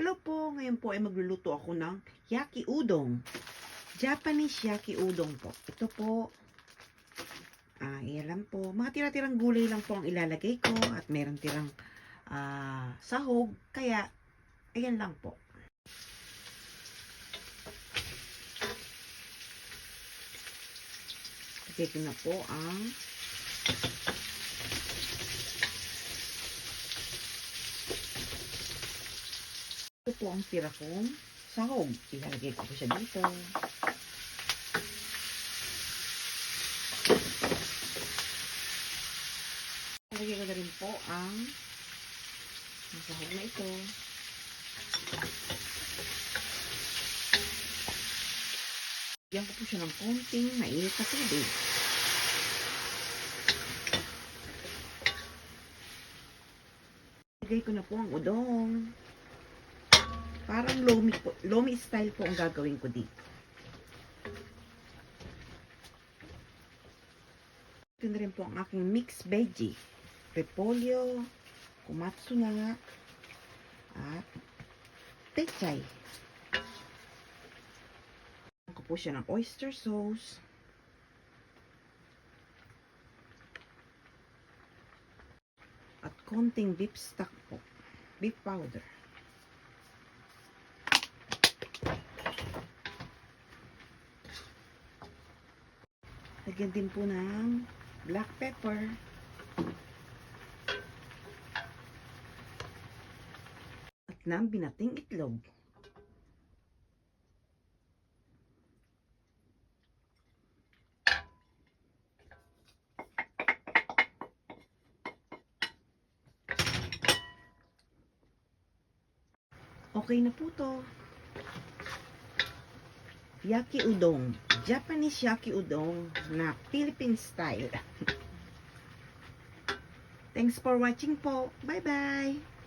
Hello po, ngayon po ay magluluto ako ng yaki udon. Japanese yaki udon po. Ito po, iyan po. Mga tira-tirang gulay lang po ang ilalagay ko at meron tirang sahog. Kaya, ayan lang po. Lagay ko na po ang ito po ang tira kong sahog. Ilalagay ko po siya dito. Ilalagay ko na rin po ang sahog na ito. Lagyan ko po siya ng konting mainit na tubig. Ilagay ko na po ang udon. Parang lomi style po ang gagawin ko dito. Ito na rin po ang aking mixed veggie. Repolyo, kumatsu na, at pechay. Lagyan ko po siya ng oyster sauce. At konting beef stock po. Beef powder. Lagyan din po ng black pepper. At ng binating itlog. Okay na po to. Yaki udon. Japanese yaki udon na Philippine style. Thanks for watching po. Bye-bye!